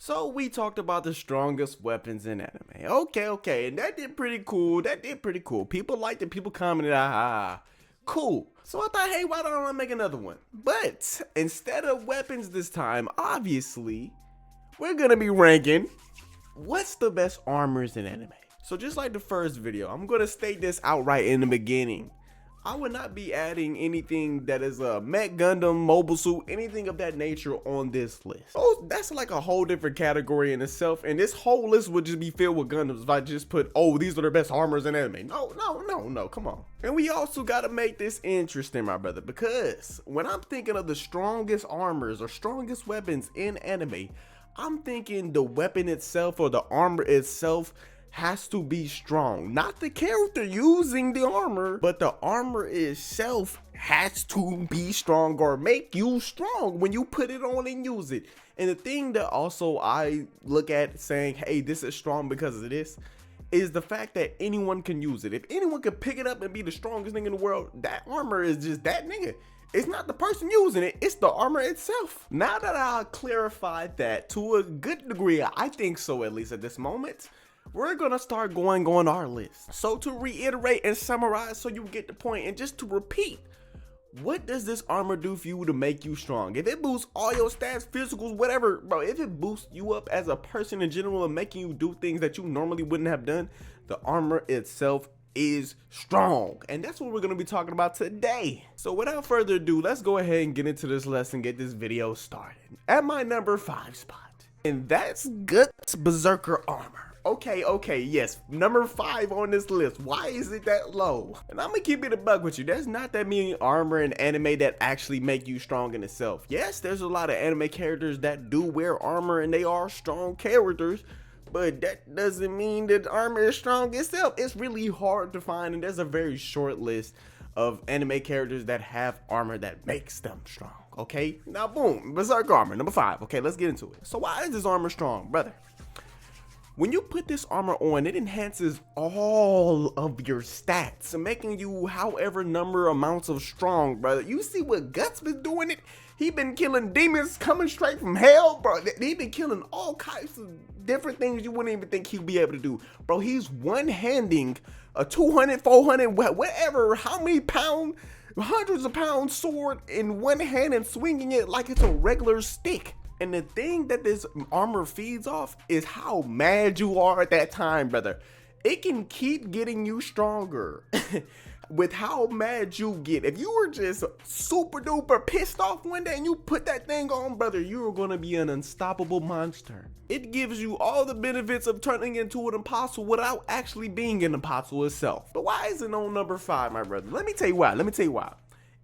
So we talked about the strongest weapons in anime. Okay, and that did pretty cool. People liked it. People commented, ah, cool. So I thought, hey, why don't I make another one? But instead of weapons this time, obviously, we're gonna be ranking what's the best armors in anime. So just like the first video, I'm gonna state this outright in the beginning. I would not be adding anything that is a Mech Gundam, mobile suit, anything of that nature on this list. Oh, that's like a whole different category in itself, and this whole list would just be filled with Gundams if I just put, oh, these are the best armors in anime. No, come on. And we also gotta make this interesting, my brother, because when I'm thinking of the strongest armors or strongest weapons in anime, I'm thinking the weapon itself or the armor itself has to be strong. Not the character using the armor, but the armor itself has to be strong or make you strong when you put it on and use it. And the thing that also I look at saying, hey, this is strong because of this, is the fact that anyone can use it. If anyone can pick it up and be the strongest nigga in the world, that armor is just that nigga. It's not the person using it, it's the armor itself. Now that I clarified that to a good degree, I think so at least at this moment, we're gonna start going on our list. So to reiterate and summarize so you get the point, and just to repeat, what does this armor do for you to make you strong? If it boosts all your stats, physicals, whatever, bro, if it boosts you up as a person in general and making you do things that you normally wouldn't have done, the armor itself is strong. And that's what we're gonna be talking about today. So without further ado, let's go ahead and get into this lesson, get this video started. At my number 5 spot, and that's Guts Berserker armor. Okay, yes, number 5 on this list. Why is it that low? And I'm gonna keep it a buck with you. There's not that many armor in anime that actually make you strong in itself. Yes, there's a lot of anime characters that do wear armor and they are strong characters, but that doesn't mean that armor is strong itself. It's really hard to find, and there's a very short list of anime characters that have armor that makes them strong. Okay, now boom, Berserk armor, number 5. Okay, let's get into it. So why is this armor strong, brother? When you put this armor on, it enhances all of your stats, making you however number amounts of strong, brother. You see what Guts been doing it? He been killing demons coming straight from hell, bro. He been killing all kinds of different things you wouldn't even think he'd be able to do. Bro, he's one-handing a 200, 400, whatever, how many pound, hundreds of pound sword in one hand and swinging it like it's a regular stick. And the thing that this armor feeds off is how mad you are at that time, brother. It can keep getting you stronger with how mad you get. If you were just super duper pissed off one day and you put that thing on, brother, you're gonna be an unstoppable monster. It gives you all the benefits of turning into an impossible without actually being an impossible itself. But why is it on number 5, my brother? Let me tell you why.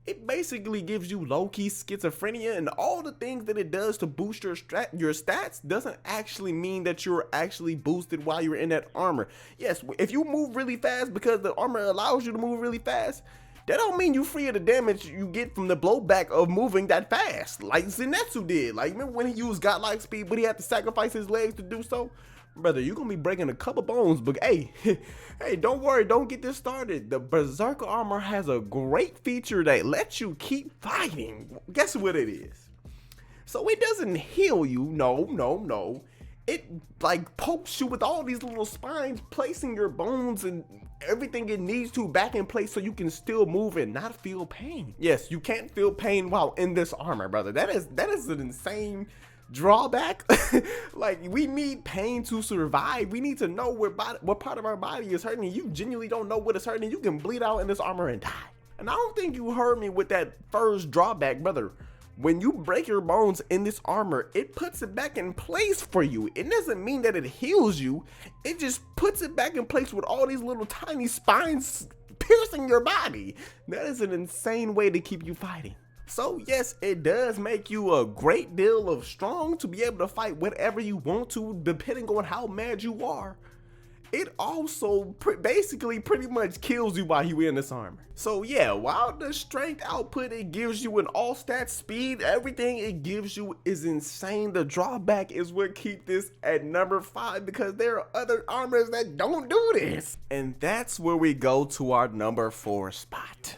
It basically gives you low-key schizophrenia, and all the things that it does to boost your stats doesn't actually mean that you're actually boosted while you're in that armor. Yes, if you move really fast because the armor allows you to move really fast, that don't mean you free of the damage you get from the blowback of moving that fast, like Zenitsu did. Like, remember when he used godlike speed, but he had to sacrifice his legs to do so? Brother, you're gonna be breaking a couple bones, but hey, don't worry, don't get this started. The Berserker armor has a great feature that lets you keep fighting. Guess what it is? So it doesn't heal you, no. It like pokes you with all these little spines, placing your bones and everything it needs to back in place so you can still move and not feel pain. Yes, you can't feel pain while in this armor, brother. That is an insane drawback. Like, we need pain to survive. We need to know what part of our body is hurting. You genuinely don't know what is hurting. You can bleed out in this armor and die. And I don't think you heard me with that first drawback, brother. When you break your bones in this armor, it puts it back in place for you. It doesn't mean that it heals you. It just puts it back in place with all these little tiny spines piercing your body. That is an insane way to keep you fighting. So yes, it does make you a great deal of strong to be able to fight whatever you want to, depending on how mad you are. It also basically pretty much kills you while you're in this armor. So yeah, while the strength output it gives you, an all stat speed, everything it gives you is insane, the drawback is what keep this at number 5, because there are other armors that don't do this. And that's where we go to our number 4 spot.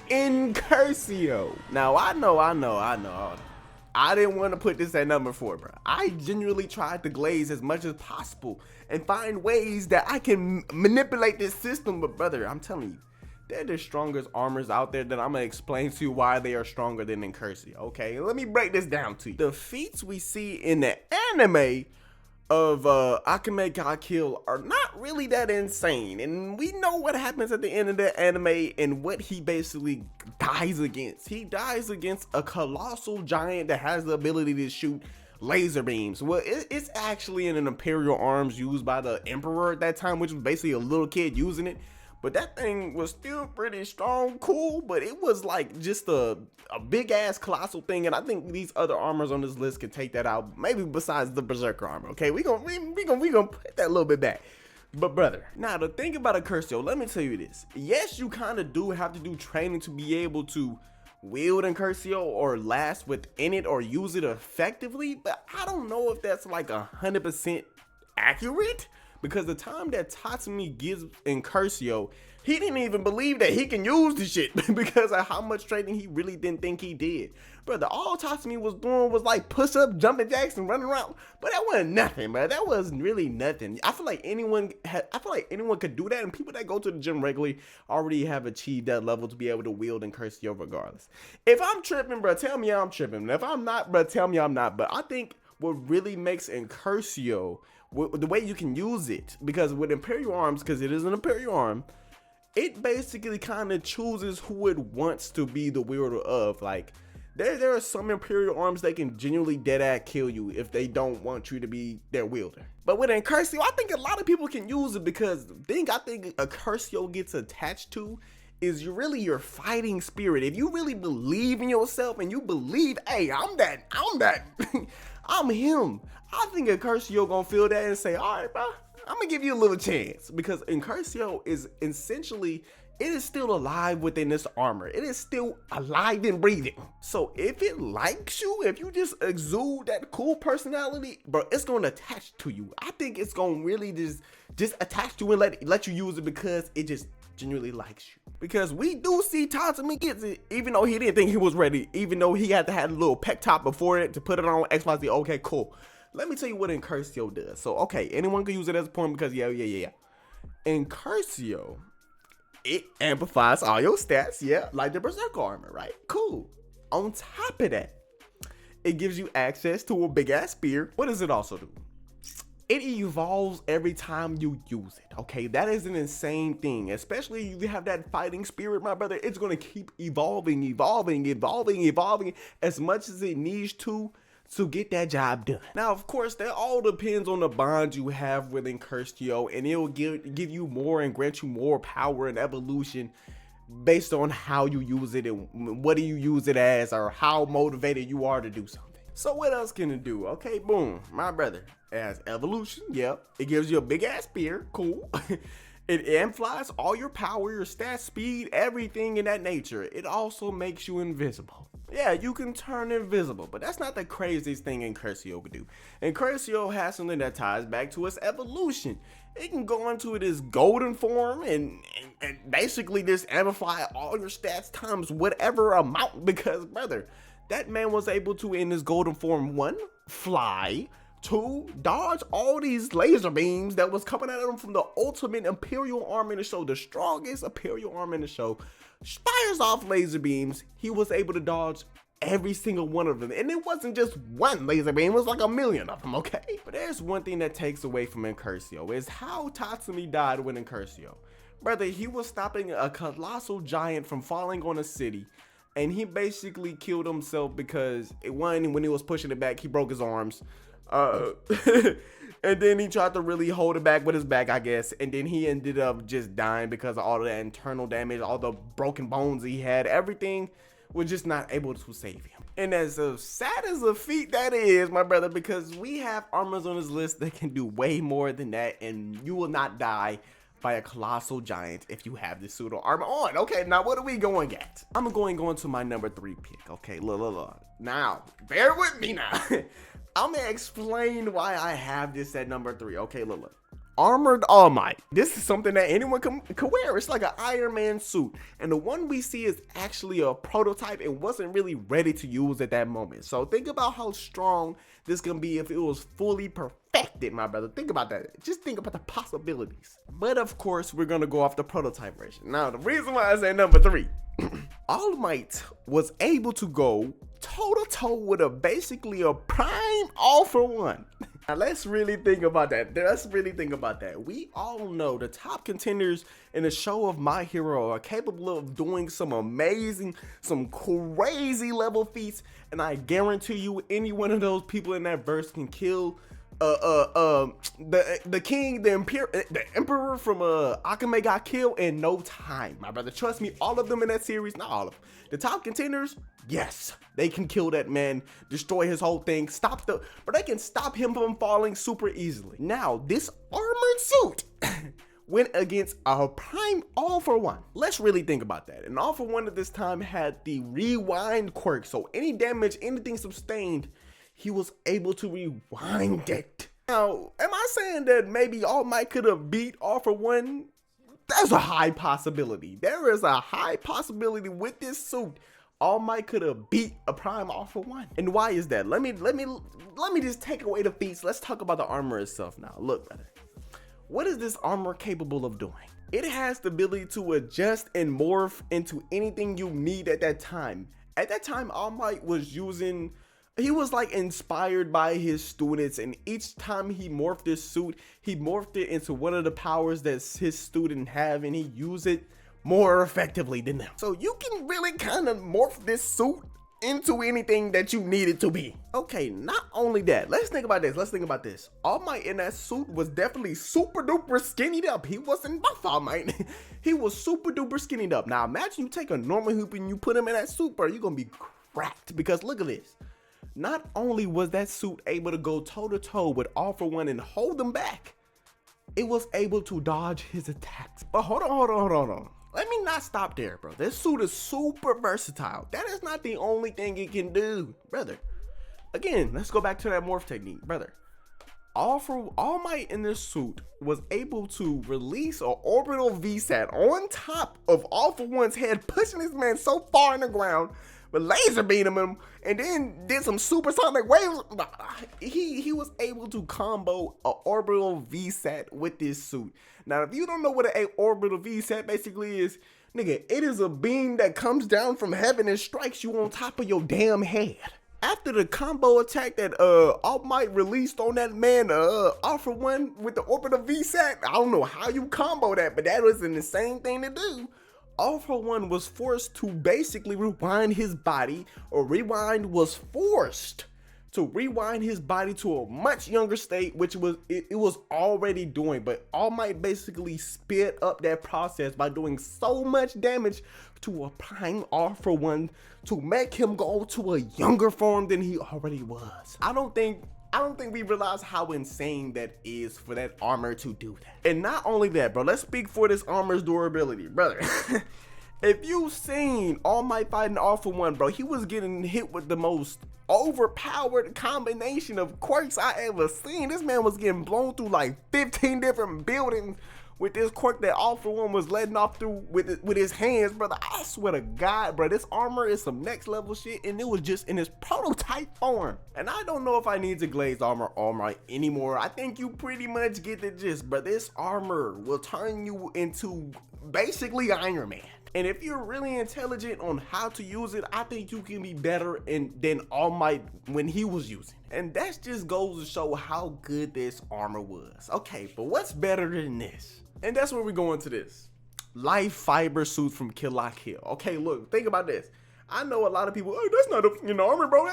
Incursio. Now I know. I didn't want to put this at number 4, bro. I genuinely tried to glaze as much as possible and find ways that I can manipulate this system. But brother, I'm telling you, they're the strongest armors out there that I'm gonna explain to you why they are stronger than Incursio. Okay, let me break this down to you. The feats we see in the anime of OmegaTai kill are not really that insane, and we know what happens at the end of the anime and what he basically dies against. He dies against a colossal giant that has the ability to shoot laser beams. Well, it's actually in an Imperial arms used by the Emperor at that time, which was basically a little kid using it. But that thing was still pretty strong, cool, but it was like just a big ass colossal thing, and I think these other armors on this list can take that out, maybe besides the Berserker armor. Okay, we gonna put that a little bit back. But brother, now the thing about Incursio, let me tell you this. Yes, you kind of do have to do training to be able to wield Incursio or last within it or use it effectively, but I don't know if that's like 100% accurate. Because the time that Tatsumi gives Incursio, he didn't even believe that he can use the shit because of how much training he really didn't think he did. Brother, all Tatsumi was doing was like push up, jumping jacks, and running around. But that wasn't nothing, bro. That was really nothing. I feel like anyone could do that, and people that go to the gym regularly already have achieved that level to be able to wield Incursio regardless. If I'm tripping, bro, tell me I'm tripping. If I'm not, bro, tell me I'm not. But I think what really makes Incursio, the way you can use it, because with Imperial arms, because it is an Imperial arm, it basically kind of chooses who it wants to be the wielder of. Like, there are some Imperial arms that can genuinely dead-ass kill you if they don't want you to be their wielder. But with Incursio, I think a lot of people can use it because the thing I think Incursio gets attached to is really your fighting spirit. If you really believe in yourself and you believe, hey, I'm that, I'm him, I think Incursio gonna feel that and say, all right, bro, I'm gonna give you a little chance, because Incursio is essentially, it is still alive within this armor. It is still alive and breathing. So if it likes you, if you just exude that cool personality, bro, it's gonna attach to you. I think it's gonna really just attach to you and let you use it because it just genuinely likes you. Because we do see Tatsumi gets it, even though he didn't think he was ready, even though he had to have a little pec top before it to put it on XYZ. Okay, cool. Let me tell you what Incursio does. So, okay, anyone can use it as a point because, yeah. Incursio, it amplifies all your stats, yeah, like the Berserker armor, right? Cool. On top of that, it gives you access to a big-ass spear. What does it also do? It evolves every time you use it, okay? That is an insane thing, especially if you have that fighting spirit, my brother. It's going to keep evolving as much as it needs to get that job done. Now, of course, that all depends on the bond you have with Incursio, and it'll give you more and grant you more power and evolution based on how you use it and what do you use it as, or how motivated you are to do something. So what else can it do? Okay, boom, my brother. It has evolution, yep. It gives you a big ass spear, cool. It amplifies all your power, your stat, speed, everything in that nature. It also makes you invisible. Yeah, you can turn invisible, but that's not the craziest thing Incursio could do. Incursio has something that ties back to its evolution. It can go into this golden form and basically just amplify all your stats times whatever amount, because brother, that man was able to, in his golden form, 1, fly, 2, dodge all these laser beams that was coming at him from the ultimate Imperial arm in the show. The strongest Imperial arm in the show fires off laser beams. He was able to dodge every single one of them, and it wasn't just one laser beam, it was like a million of them, okay? But there's one thing that takes away from Incursio, is how Tatsumi died with Incursio. Brother, he was stopping a colossal giant from falling on a city, and he basically killed himself because when he was pushing it back, he broke his arms. And then he tried to really hold it back with his back, I guess. And then he ended up just dying because of all of that internal damage, all the broken bones he had. Everything was just not able to save him. And as sad as a feat that is, my brother, because we have armors on this list that can do way more than that, and you will not die by a colossal giant if you have this pseudo armor on. Okay, now what are we going at? I'm going on to my number 3 pick. Okay, look. Now, bear with me now. I'm gonna explain why I have this at number 3. Okay, look. Armored All Might. This is something that anyone can wear. It's like an Iron Man suit. And the one we see is actually a prototype. It wasn't really ready to use at that moment. So think about how strong this can be if it was fully perfected, my brother. Think about that. Just think about the possibilities. But of course, we're going to go off the prototype version. Now, the reason why I say number 3, All Might was able to go toe-to-toe with basically a prime all-for-one. Now let's really think about that. We all know the top contenders in the show of My Hero are capable of doing some amazing, some crazy level feats, and I guarantee you any one of those people in that verse can kill the king, the emperor from Akame got killed in no time, my brother. Trust me, all of them in that series, not all of them. The top contenders, yes, they can kill that man, destroy his whole thing, but they can stop him from falling super easily. Now, this armored suit went against a prime all-for-one. Let's really think about that. An all-for-one at this time had the rewind quirk, so any damage, anything sustained, he was able to rewind it. Now, am I saying that maybe All Might could have beat all-for-one? There's a high possibility. There is a high possibility with this suit, All Might could have beat a prime all-for-one. And why is that? Let me just take away the feats. Let's talk about the armor itself now. Look, brother. What is this armor capable of doing? It has the ability to adjust and morph into anything you need at that time. At that time, All Might was using, he was like inspired by his students, and each time he morphed this suit, he morphed it into one of the powers that his student have, and he used it more effectively than them. So you can really kind of morph this suit into anything that you need it to be. Okay, not only that, let's think about this. All Might in that suit was definitely super duper skinnied up. He wasn't buff All Might. He was super duper skinnied up. Now imagine you take a normal hoop and you put him in that suit, bro, you're gonna be cracked, because look at this. Not only was that suit able to go toe-to-toe with all-for-one and hold them back, it was able to dodge his attacks. But hold on. Let me not stop there, bro. This suit is super versatile. That is not the only thing it can do, brother. Again, let's go back to that morph technique, brother. All Might in this suit was able to release an orbital VSAT on top of All-for-One's head, pushing this man so far in the ground, but laser beamed him, and then did some supersonic waves. He was able to combo an orbital VSAT with this suit. Now, if you don't know what an orbital VSAT basically is, nigga, it is a beam that comes down from heaven and strikes you on top of your damn head. After the combo attack that All Might released on that man, All-for-One with the orbital VSAT, I don't know how you combo that, but that was an insane thing to do. All-for-One was forced to basically rewind his body, or was forced to rewind his body to a much younger state, which it was already doing, but All Might basically sped up that process by doing so much damage to a prime All-for-One to make him go to a younger form than he already was. I don't think we realize how insane that is for that armor to do that. And not only that, bro, let's speak for this armor's durability, brother. If you seen All Might fighting All-for-One, bro, he was getting hit with the most overpowered combination of quirks I ever seen. This man was getting blown through like 15 different buildings with this quirk that All-for-One was letting off through with his hands, brother. I swear to God, bro, this armor is some next level shit, and it was just in its prototype form. And I don't know if I need to glaze armor anymore. I think you pretty much get the gist, bro. This armor will turn you into basically Iron Man. And if you're really intelligent on how to use it, I think you can be better than All Might when he was using it. And that just goes to show how good this armor was. Okay, but what's better than this? And that's where we go into this. Life fiber suits from Kill La Kill. Okay, look, think about this. I know a lot of people, oh, that's not a armor, bro.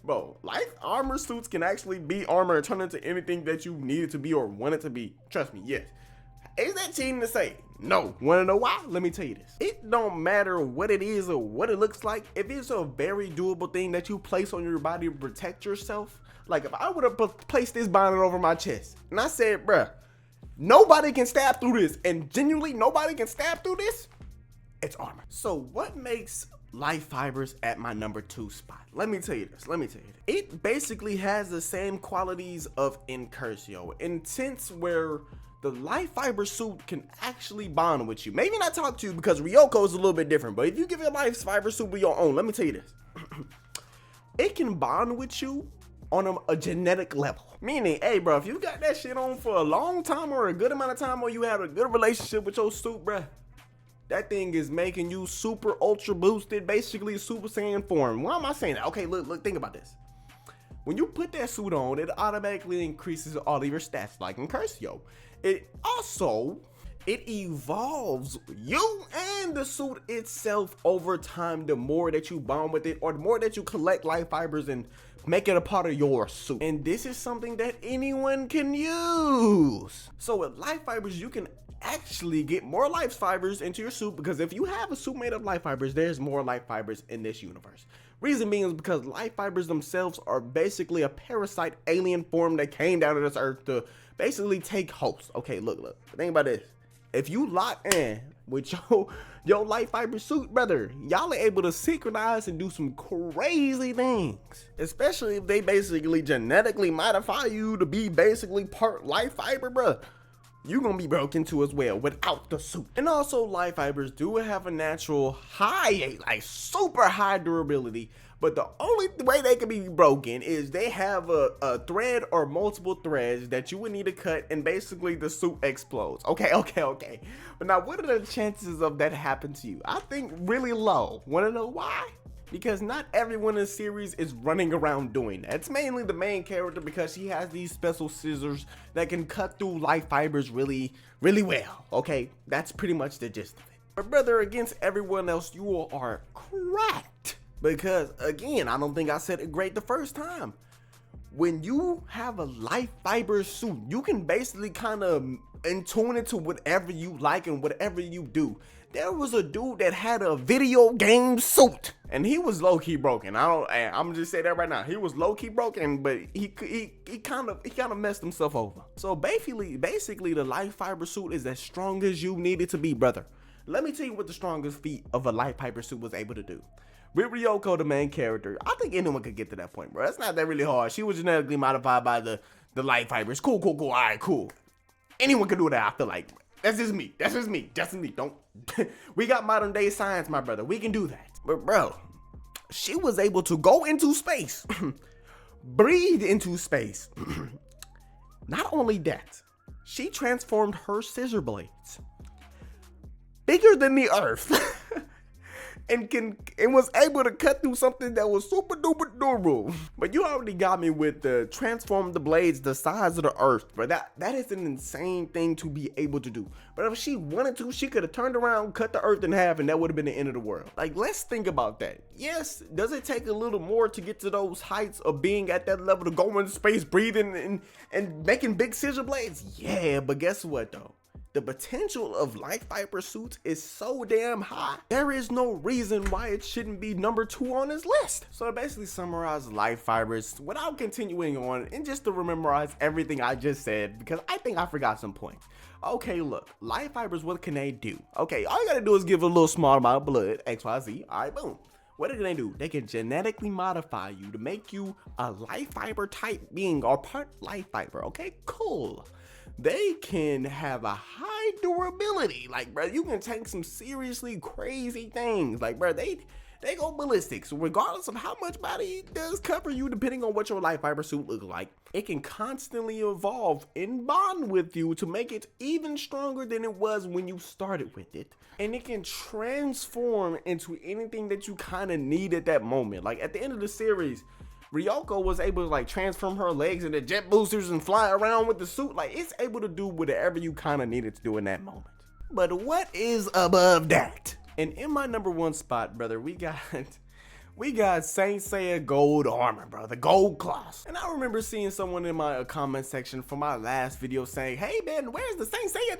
Bro, life armor suits can actually be armor and turn into anything that you need it to be or want it to be. Trust me, yes. Is that cheating to say? No. Want to know why? Let me tell you this. It don't matter what it is or what it looks like. If it's a very doable thing that you place on your body to protect yourself, like if I would have placed this bonnet over my chest and I said, bruh, nobody can stab through this, and genuinely nobody can stab through this, it's armor. So what makes life fibers at my number 2 spot? Let me tell you this. It basically has the same qualities of Incursio, in sense where the life fiber suit can actually bond with you. Maybe not talk to you because Ryoko is a little bit different, but if you give your life fiber suit with your own, let me tell you this. It can bond with you on a genetic level. Meaning, hey bro, if you got that shit on for a long time or a good amount of time, or you have a good relationship with your suit, bro, that thing is making you super ultra boosted, basically Super Saiyan form. Why am I saying that? Okay, look, think about this. When you put that suit on, it automatically increases all of your stats, like in Curcio. It evolves you and the suit itself over time. The more that you bond with it, or the more that you collect life fibers and make it a part of your suit. And this is something that anyone can use. So with life fibers, you can actually get more life fibers into your suit, because if you have a suit made of life fibers, there's more life fibers in this universe. Reason being is because life fibers themselves are basically a parasite alien form that came down to this earth to basically take hosts. Okay, look, think about this. If you lock in with your life fiber suit, brother, y'all are able to synchronize and do some crazy things. Especially if they basically genetically modify you to be basically part life fiber, bro. You're gonna be broken too as well without the suit. And also, life fibers do have a natural high, like super high durability, but the only way they can be broken is they have a thread or multiple threads that you would need to cut, and basically the suit explodes. Okay. But now, what are the chances of that happen to you? I think really low. Wanna know why? Because not everyone in the series is running around doing that. It's mainly the main character, because she has these special scissors that can cut through life fibers really well. Okay, that's pretty much the gist of it. But brother, against everyone else, you are cracked. Because again, I don't think I said it great the first time. When you have a life fiber suit, you can basically kind of tune it to whatever you like and whatever you do. There was a dude that had a video game suit, and he was low-key broken. I'm gonna just say that right now. He was low-key broken, but he kind of messed himself over. So basically the life fiber suit is as strong as you need it to be, brother. Let me tell you what the strongest feat of a life fiber suit was able to do. With Ryoko, the main character, I think anyone could get to that point, bro. It's not that really hard. She was genetically modified by the life fibers. Cool. All right, cool. Anyone can do that, I feel like. That's just me. Don't. We got modern day science, my brother. We can do that. But bro, she was able to go into space, breathe into space. Not only that, she transformed her scissor blades bigger than the earth. And was able to cut through something that was super duper durable. But you already got me with the transform the blades the size of the earth. But that is an insane thing to be able to do. But if she wanted to, she could have turned around, cut the earth in half, and that would have been the end of the world. Like, let's think about that. Yes, does it take a little more to get to those heights of being at that level, to go into space, breathing and making big scissor blades? Yeah, but guess what though? The potential of life fiber suits is so damn high. There is no reason why it shouldn't be number 2 on this list. So to basically summarize life fibers without continuing on, and just to memorize everything I just said, because I think I forgot some points. Okay, look, life fibers, what can they do? Okay, all you gotta do is give a little small amount of blood, XYZ, all right, boom. What can they do? They can genetically modify you to make you a life fiber type being, or part life fiber. Okay, cool. They can have a high durability. Like, bro, you can take some seriously crazy things. Like, bro, they go ballistic. So regardless of how much body it does cover you, depending on what your life fiber suit looks like, it can constantly evolve and bond with you to make it even stronger than it was when you started with it. And it can transform into anything that you kind of need at that moment. Like, at the end of the series, Ryoko was able to like transform her legs into jet boosters and fly around with the suit. Like, it's able to do whatever you kind of needed to do in that moment. But what is above that? And in my number 1 spot, brother, we got Saint Seiya gold armor, bro, the gold class. And I remember seeing someone in my comment section for my last video saying, hey man, where's the Saint Seiya?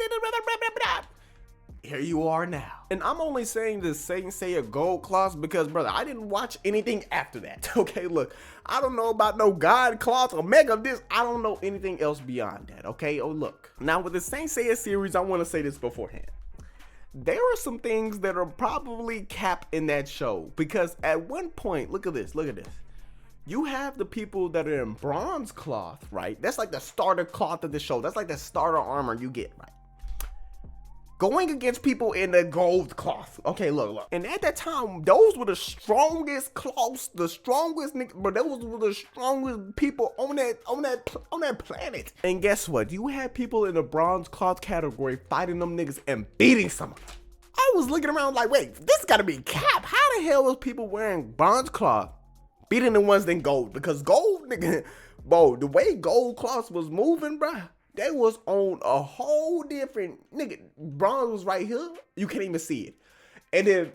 Here you are now. And I'm only saying the Saint Seiya gold class because, brother, I didn't watch anything after that. Okay, look, I don't know about no god class or mega this. I don't know anything else beyond that. Okay, oh look. Now with the Saint Seiya series, I want to say this beforehand. There are some things that are probably capped in that show, because at one point, look at this. You have the people that are in bronze cloth, right? That's like the starter cloth of the show. That's like the starter armor you get, right? Going against people in the gold cloth. Okay, look. And at that time, those were the strongest cloths, the strongest niggas, but those were the strongest people on that planet. And guess what? You had people in the bronze cloth category fighting them niggas and beating some of them. I was looking around like, wait, this gotta be cap. How the hell was people wearing bronze cloth beating the ones in gold? Because gold, nigga, bro, the way gold cloth was moving, bruh, they was on a whole different, nigga, bronze was right here, you can't even see it. And then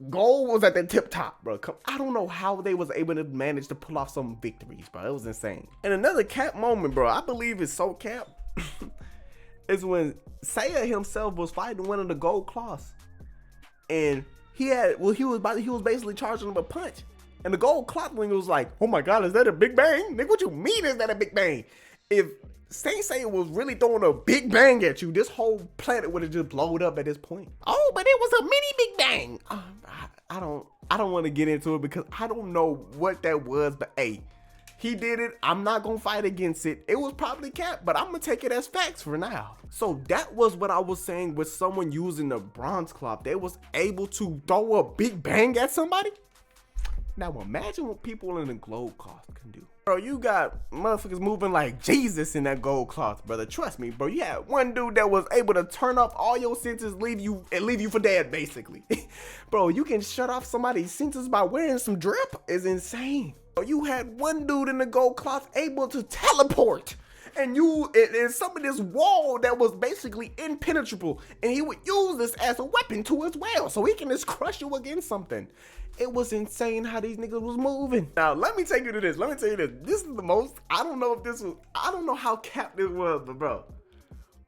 gold was at the tip top, bro. I don't know how they was able to manage to pull off some victories, bro. It was insane. And another cap moment, bro, I believe it's so cap, is when Seiya himself was fighting one of the gold cloths. And he was basically charging him a punch. And the gold clothling was like, oh my God, is that a big bang? Nigga, what you mean is that a big bang? If Saint Seiya was really throwing a big bang at you, this whole planet would have just blown up at this point. Oh, but it was a mini big bang. I don't want to get into it because I don't know what that was, but hey, he did it. I'm not gonna fight against it. It was probably cap, but I'm gonna take it as facts for now. So that was what I was saying with someone using the bronze cloth. They was able to throw a big bang at somebody. Now imagine what people in the gold cloth can do. Bro, you got motherfuckers moving like Jesus in that gold cloth, brother. Trust me, bro. You had one dude that was able to turn off all your senses, leave you for dead, basically. Bro, you can shut off somebody's senses by wearing some drip. Is insane. Bro, you had one dude in the gold cloth able to teleport. And some of this wall that was basically impenetrable, and he would use this as a weapon too as well, so he can just crush you against something. It was insane how these niggas was moving. Now let me take you to this. This is the most, I don't know how cap this was, but bro,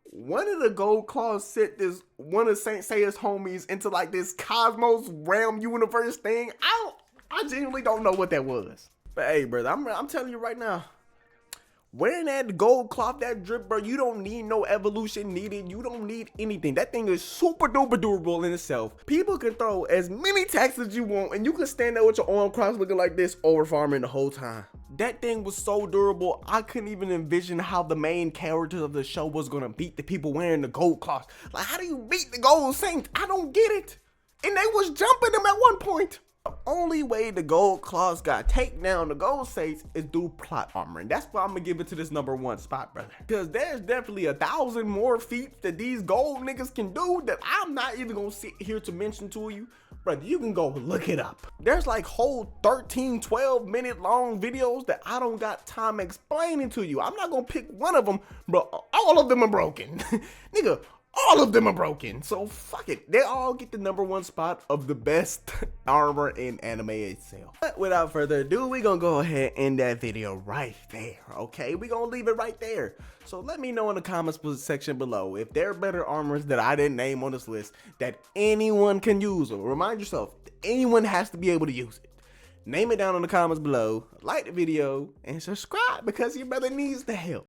one of the gold claws sent one of Saint Seiya's homies into like this cosmos realm universe thing. I genuinely don't know what that was. But hey, brother, I'm telling you right now, wearing that gold cloth, that drip, bro, you don't need no evolution needed. You don't need anything. That thing is super duper durable in itself. People can throw as many attacks as you want, and you can stand there with your arm crossed looking like this, over farming the whole time. That thing was so durable, I couldn't even envision how the main characters of the show was gonna beat the people wearing the gold cloth. Like, how do you beat the gold saints? I don't get it. And they was jumping them at one point. The only way the gold claws got taken down the gold saints is through plot armor, and that's why I'm gonna give it to this #1 spot, brother. Because there's definitely 1,000 more feats that these gold niggas can do that I'm not even gonna sit here to mention to you, brother. You can go look it up. There's like whole 13, 12 minute long videos that I don't got time explaining to you. I'm not gonna pick one of them, bro. All of them are broken, nigga. All of them are broken, so fuck it. They all get the #1 spot of the best armor in anime itself. But without further ado, we gonna go ahead and end that video right there, okay? We gonna leave it right there. So let me know in the comments section below if there are better armors that I didn't name on this list that anyone can use. Or remind yourself, anyone has to be able to use it. Name it down in the comments below, like the video, and subscribe because your brother needs the help.